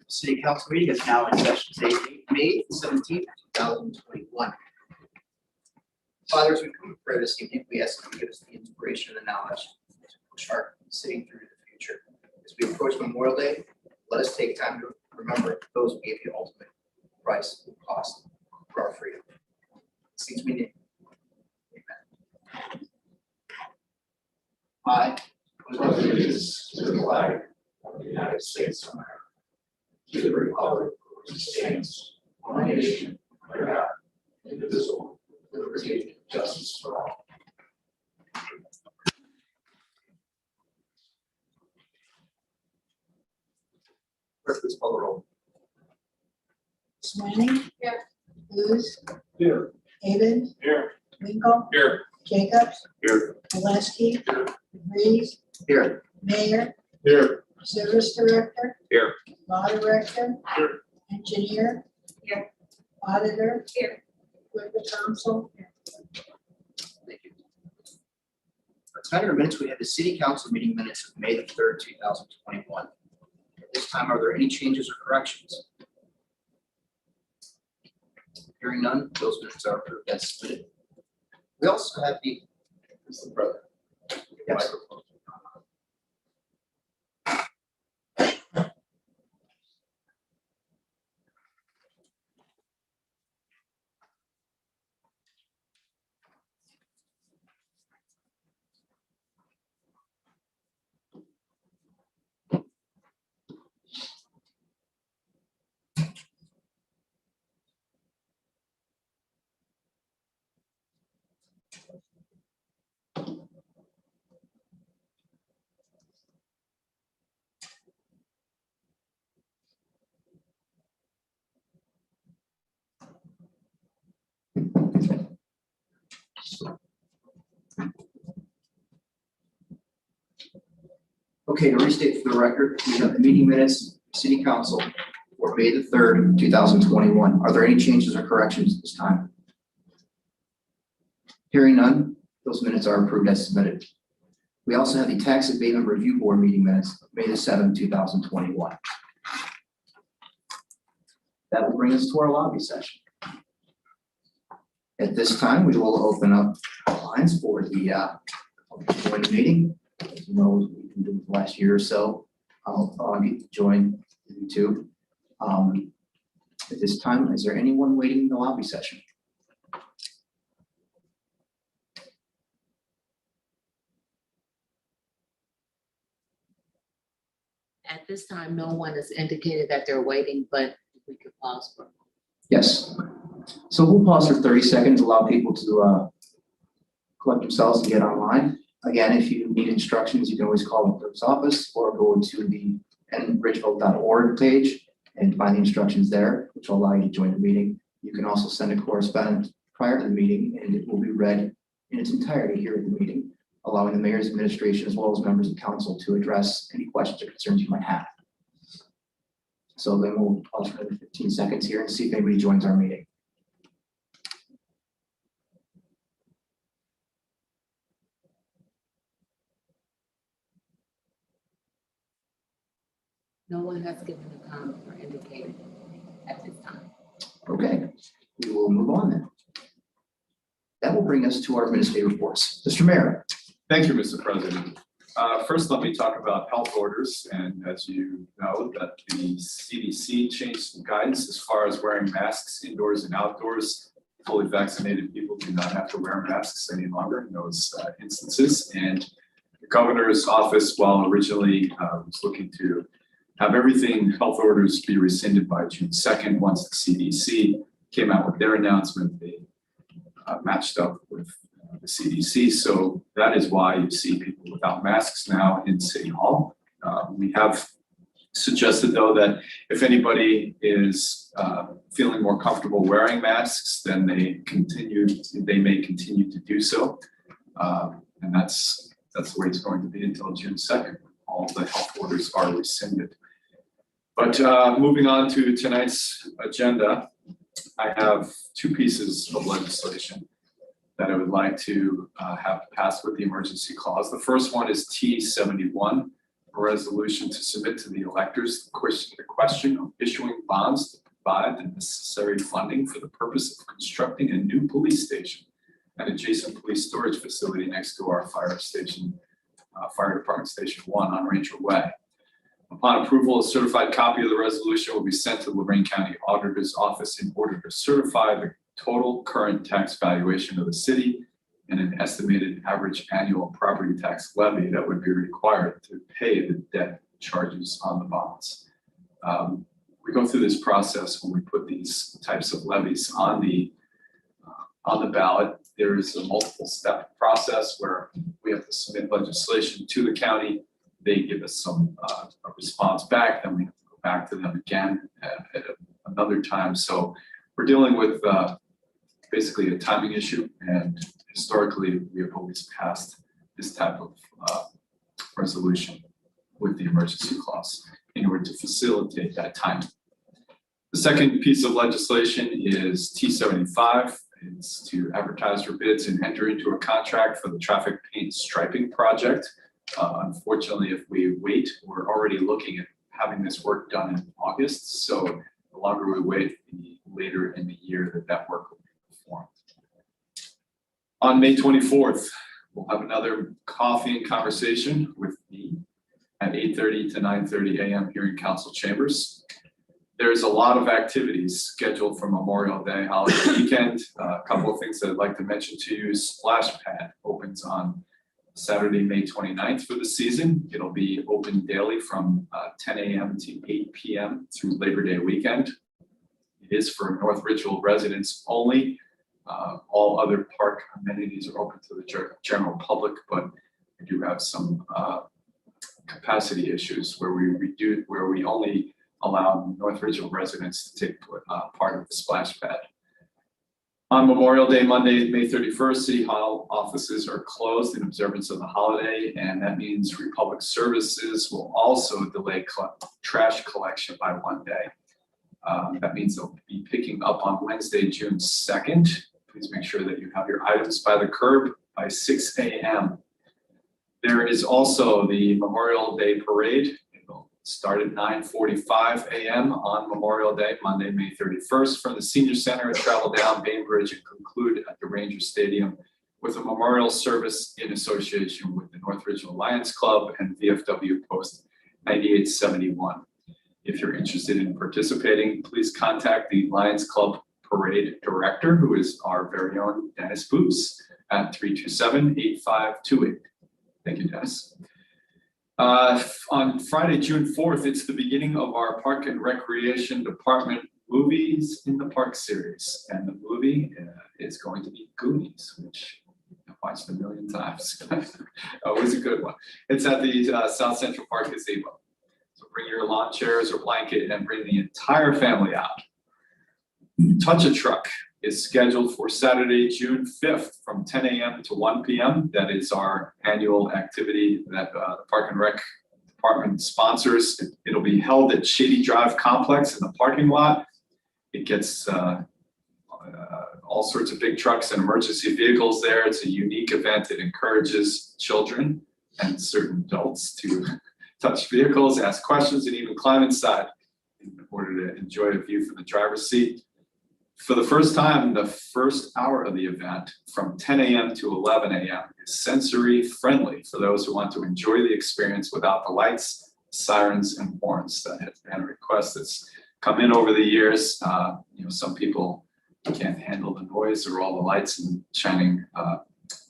City Council meeting is now in session today, May 17th, 2021. Father, as we come to prayer this evening, we ask that you give us the inspiration and the knowledge to push our city through the future. As we approach Memorial Day, let us take time to remember those who gave the ultimate price and cost for our freedom. Things we need. Amen. I pledge allegiance to the flag of the United States of America, to the republic which stands one nation under God, indivisible, with liberty and justice for all. Clerk, please call the roll. Swanning. Here. Booth. Here. David. Here. Winkle. Here. Jacobs. Here. Gillespie. Here. Reeves. Here. Mayor. Here. Service Director. Here. Law Director. Here. Engineer. Here. Auditor. Here. Equipment Council. Thank you. Tonight in our minutes, we have the City Council meeting minutes of May the 3rd, 2021. At this time, are there any changes or corrections? Hearing none, those minutes are approved as submitted. We also have the Mr. President. Yes. Microphone. Okay, to restate for the record, we have the meeting minutes, City Council for May the 3rd, 2021. Are there any changes or corrections at this time? Hearing none, those minutes are approved as submitted. We also have the Tax Abatement Review Board meeting minutes of May the 7th, 2021. That will bring us to our lobby session. At this time, we will open up lines for the joint meeting. As you know, we've been doing the last year or so. I'll get to join you too. At this time, is there anyone waiting in the lobby session? At this time, no one has indicated that they're waiting, but we could pause for. Yes. So we'll pause for 30 seconds, allow people to collect themselves and get online. Again, if you need instructions, you can always call the clerk's office or go to the nridgeville.org page and find the instructions there, which will allow you to join the meeting. You can also send a correspondence prior to the meeting, and it will be read in its entirety here at the meeting, allowing the mayor's administration as well as members of council to address any questions or concerns you might have. So then we'll pause for another 15 seconds here and see if anybody joins our meeting. No one has given a comment or indicated at this time. Okay, we will move on then. That will bring us to our administrative reports. Mr. Mayor. Thank you, Mr. President. First, let me talk about health orders. And as you know, that the CDC changed some guidance as far as wearing masks indoors and outdoors. Fully vaccinated people do not have to wear masks any longer in those instances. And the governor's office, while originally was looking to have everything health orders be rescinded by June 2nd, once the CDC came out with their announcement, they matched up with the CDC. So that is why you see people without masks now in City Hall. We have suggested, though, that if anybody is feeling more comfortable wearing masks, then they may continue to do so. And that's the way it's going to be until June 2nd. All the health orders are rescinded. But moving on to tonight's agenda, I have two pieces of legislation that I would like to have passed with the emergency clause. The first one is T71, a resolution to submit to the electors the question of issuing bonds to provide the necessary funding for the purpose of constructing a new police station and adjacent police storage facility next to our fire department station 1 on Ranger Way. Upon approval, a certified copy of the resolution will be sent to Lorraine County Auditor's Office in order to certify the total current tax valuation of the city and an estimated average annual property tax levy that would be required to pay the debt charges on the bonds. We go through this process when we put these types of levies on the ballot. There is a multiple step process where we have to submit legislation to the county. They give us some a response back, then we have to go back to them again at another time. So we're dealing with basically a timing issue, and historically we have always passed this type of resolution with the emergency clause in order to facilitate that timing. The second piece of legislation is T75. It's to advertise for bids and enter into a contract for the traffic paint striping project. Unfortunately, if we wait, we're already looking at having this work done in August. So the longer we wait, the later in the year that work will be performed. On May 24th, we'll have another coffee and conversation with me at 8:30 to 9:30 a.m. here in council chambers. There's a lot of activities scheduled for Memorial Day holiday weekend. A couple of things that I'd like to mention to you. Splash Pad opens on Saturday, May 29th for the season. It'll be open daily from 10 a.m. to 8 p.m. through Labor Day weekend. It is for North Ridgeville residents only. All other park amenities are open to the general public, but we do have some capacity issues where we only allow North Ridgeville residents to take part of the splash pad. On Memorial Day, Monday, May 31st, City Hall offices are closed in observance of the holiday, and that means Republic Services will also delay trash collection by 1 day. That means they'll be picking up on Wednesday, June 2nd. Please make sure that you have your items by the curb by 6 a.m. There is also the Memorial Day Parade. It'll start at 9:45 a.m. on Memorial Day, Monday, May 31st, from the Senior Center and travel down Bainbridge and conclude at the Ranger Stadium with a memorial service in association with the North Ridgeville Lions Club and VFW Post 9871. If you're interested in participating, please contact the Lions Club Parade Director, who is our very own Dennis Boots, at 327-8528. Thank you, Dennis. On Friday, June 4th, it's the beginning of our Park and Recreation Department Movies in the Park series. And the movie is going to be Goonies, which I've watched a million times. Always a good one. It's at the South Central Park Gazebo. So bring your lawn chairs or blanket and bring the entire family out. Touch a Truck is scheduled for Saturday, June 5th from 10 a.m. to 1 p.m. That is our annual activity that the Park and Rec Department sponsors. It'll be held at Shady Drive Complex in the parking lot. It gets all sorts of big trucks and emergency vehicles there. It's a unique event. It encourages children and certain adults to touch vehicles, ask questions, and even climb inside in order to enjoy a view from the driver's seat. For the first time, the first hour of the event from 10 a.m. to 11 a.m. is sensory friendly for those who want to enjoy the experience without the lights, sirens, and horns. That has been a request that's come in over the years. Some people can't handle the noise or all the lights and shining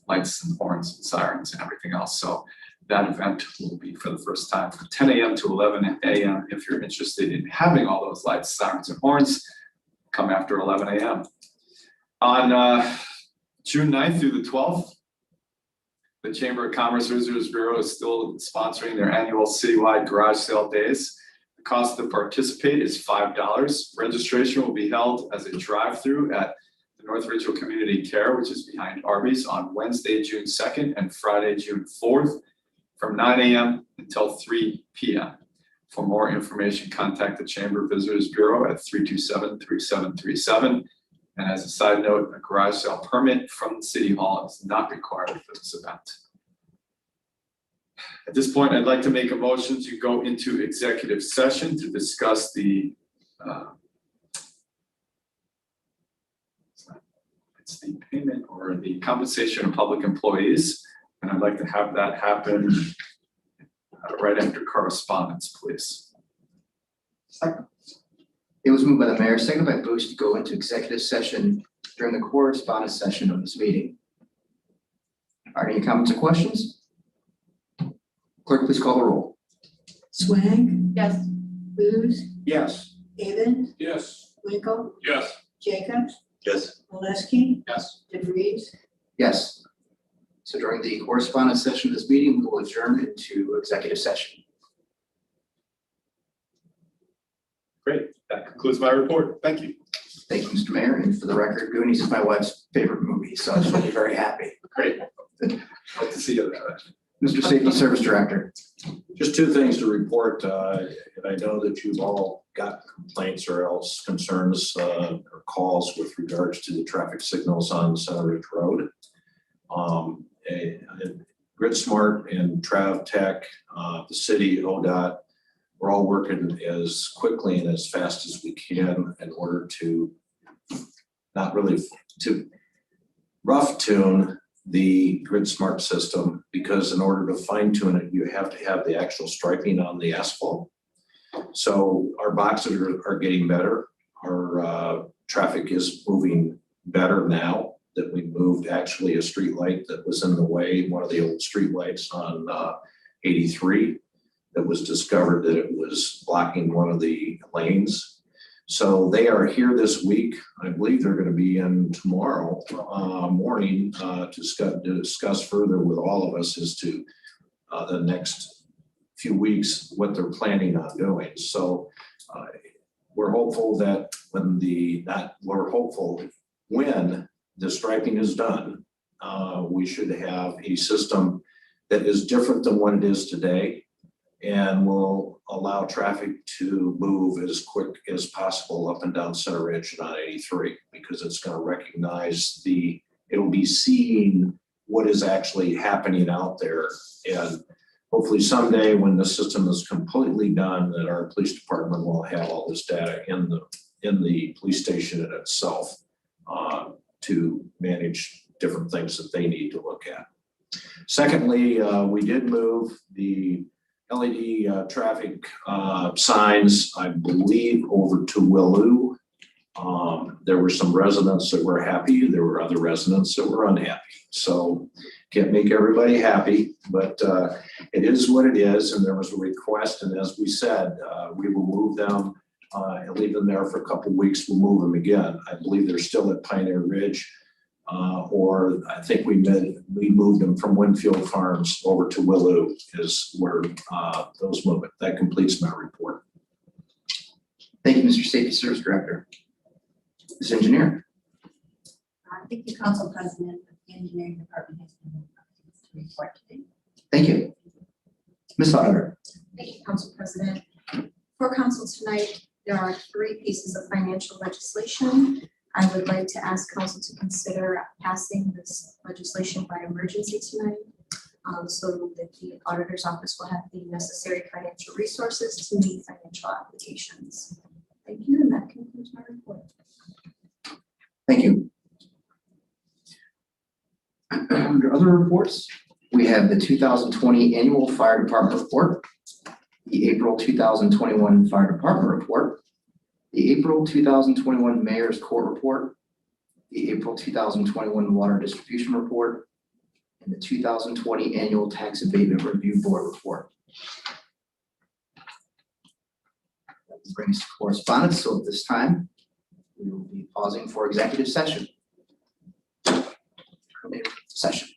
lights and horns and sirens and everything else. So that event will be for the first time from 10 a.m. to 11 a.m. If you're interested in having all those lights, sirens, and horns, come after 11 a.m. On June 9th through the 12th, the Chamber of Commerce Visitors Bureau is still sponsoring their annual citywide garage sale days. The cost to participate is $5. Registration will be held as a drive-through at the North Ridgeville Community Care, which is behind Arby's, on Wednesday, June 2nd and Friday, June 4th from 9 a.m. until 3 p.m. For more information, contact the Chamber Visitors Bureau at 327-3737. And as a side note, a garage sale permit from the City Hall is not required for this event. At this point, I'd like to make a motion to go into executive session to discuss the it's the payment or the compensation of public employees. And I'd like to have that happen right after correspondence, please. Second. It was moved by the mayor, seconded by Bush, to go into executive session during the correspondence session of this meeting. Are there any comments or questions? Clerk, please call the roll. Swag, Yes. Booth, Yes. Avon, Yes. Winkle, Yes. Jacobs, Yes. Oleski, Yes. DeVries. Yes. So during the correspondence session of this meeting, we will adjourn into executive session. Great. That concludes my report. Thank you. Thank you, Mr. Mayor, and for the record, Goonies is my wife's favorite movie, so she'll be very happy. Great. Like to see you there. Mr. Safety Service Director. Just two things to report, and I know that you've all got complaints or else concerns or calls with regards to the traffic signals on Center Ridge Road. GridSmart and TravTech, the city, ODOT, we're all working as quickly and as fast as we can in order to not really to rough tune the GridSmart system, because in order to fine tune it, you have to have the actual striping on the asphalt. So our boxes are getting better. Our traffic is moving better now that we moved actually a street light that was in the way, one of the old street lights on 83 that was discovered that it was blocking one of the lanes. So they are here this week. I believe they're going to be in tomorrow morning to discuss further with all of us as to the next few weeks what they're planning on doing. So we're hopeful that when the striping is done, we should have a system that is different than what it is today and will allow traffic to move as quick as possible up and down Center Ridge and on 83, because it's going to recognize it'll be seeing what is actually happening out there. And hopefully someday when the system is completely done, that our police department will have all this data in the police station in itself to manage different things that they need to look at. Secondly, we did move the LED traffic signs, I believe, over to Willow. There were some residents that were happy. There were other residents that were unhappy. So can't make everybody happy, but it is what it is. And there was a request. And as we said, we will move them and leave them there for a couple of weeks. We'll move them again. I believe they're still at Pioneer Ridge. Or I think we moved them from Winfield Farms over to Willow is where those movement. That completes my report. Thank you, Mr. Safety Service Director. Ms. Engineer. Thank you, Council President. The Engineering Department has been to report today. Thank you. Ms. Auditor. Thank you, Council President. For Council tonight, there are 3 pieces of financial legislation. I would like to ask Council to consider passing this legislation by emergency tonight, so that the Auditor's Office will have the necessary financial resources to meet financial obligations. Thank you, and that concludes my report. Thank you. Under other reports, we have the 2020 Annual Fire Department Report, the April 2021 Fire Department Report, the April 2021 Mayor's Court Report, the April 2021 Water Distribution Report, and the 2020 Annual Tax Abatement Review Board Report. That brings us to correspondence, so at this time, we will be pausing for executive session. Session.